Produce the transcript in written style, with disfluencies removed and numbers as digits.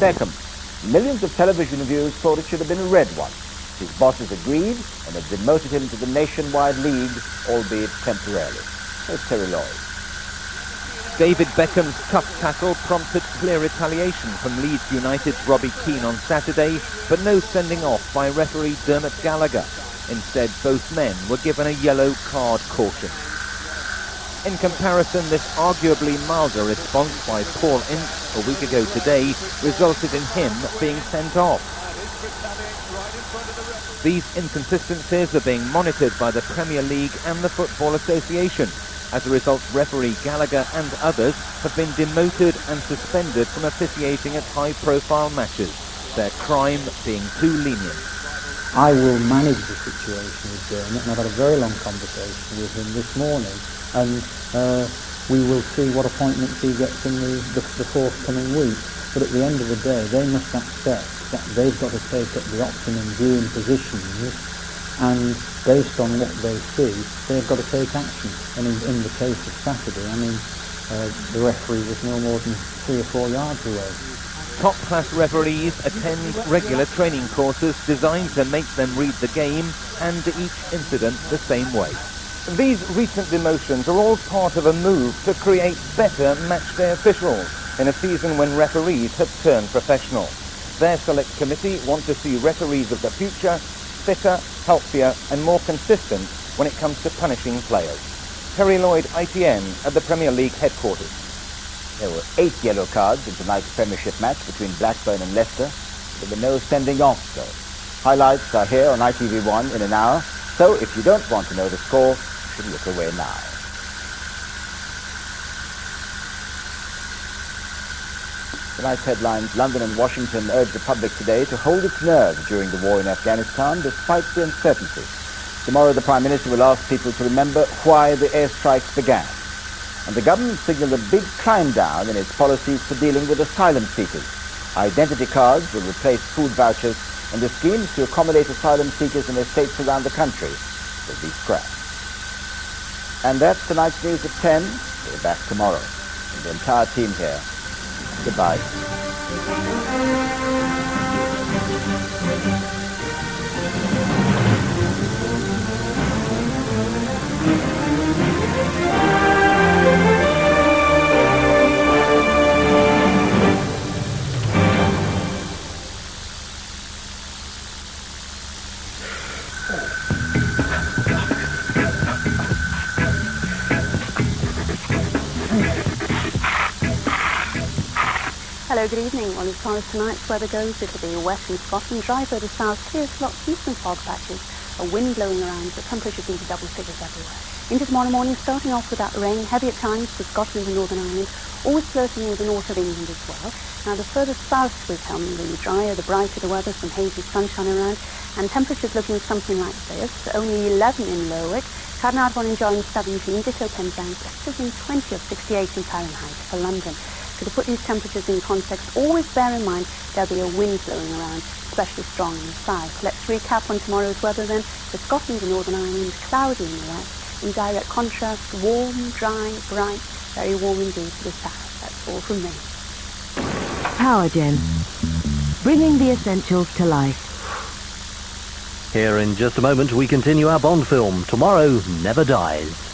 Beckham. Millions of television viewers thought it should have been a red one. His bosses agreed and have demoted him to the nationwide league, albeit temporarily. Here's Terry Lloyd. David Beckham's tough tackle prompted clear retaliation from Leeds United's Robbie Keane on Saturday, but no sending off by referee Dermot Gallagher. Instead, both men were given a yellow card caution. In comparison, this arguably milder response by Paul Ince a week ago today resulted in him being sent off. These inconsistencies are being monitored by the Premier League and the Football Association. As a result, referee Gallagher and others have been demoted and suspended from officiating at high-profile matches, their crime being too lenient. I will manage the situation with Dermot, and I've had a very long conversation with him this morning, and we will see what appointments he gets in the forthcoming week. But at the end of the day, they must accept that they've got to take up the optimum viewing positions, and based on what they see, they've got to take action. And in the case of Saturday, I mean, the referee was no more than 3 or 4 yards away. Top-class referees attend regular training courses designed to make them read the game and each incident the same way. These recent demotions are all part of a move to create better matchday officials in a season when referees have turned professional. Their select committee want to see referees of the future fitter, healthier and more consistent when it comes to punishing players. Terry Lloyd, ITN, at the Premier League headquarters. There were 8 yellow cards in tonight's Premiership match between Blackburn and Leicester. There were no sending off, though. Highlights are here on ITV1 in an hour, so if you don't want to know the score, you should look away now. Tonight's headlines: London and Washington urge the public today to hold its nerve during the war in Afghanistan despite the uncertainty. Tomorrow the Prime Minister will ask people to remember why the airstrikes began. And the government signalled a big climb down in its policies for dealing with asylum seekers. Identity cards will replace food vouchers, and the schemes to accommodate asylum seekers in estates around the country will be scrapped. And that's tonight's news at 10. We're back tomorrow. And the entire team here, goodbye. Hello, good evening. Well, as far as tonight's weather goes, it'll be west in Scotland, dry further south, clear slots, eastern fog patches, a wind blowing around, the temperatures into double figures everywhere. Into tomorrow morning, starting off with that rain, heavy at times for Scotland and Northern Ireland, always flirting with the north of England as well. Now, the further south we come, the drier, the brighter the weather, some hazy sunshine around, and temperatures looking something like this. Only 11 in Lerwick, Carnarvon enjoying 17, ditto Penzance, sizzling 20 of 68 in Fahrenheit for London. So to put these temperatures in context, always bear in mind there'll be a wind blowing around, especially strong in the south. Let's recap on tomorrow's weather then. For Scotland and Northern Ireland, cloudy in the west. In direct contrast, warm, dry, bright, very warm indeed to the south. That's all from me. Powergen, bringing the essentials to life. Here in just a moment we continue our Bond film, Tomorrow Never Dies.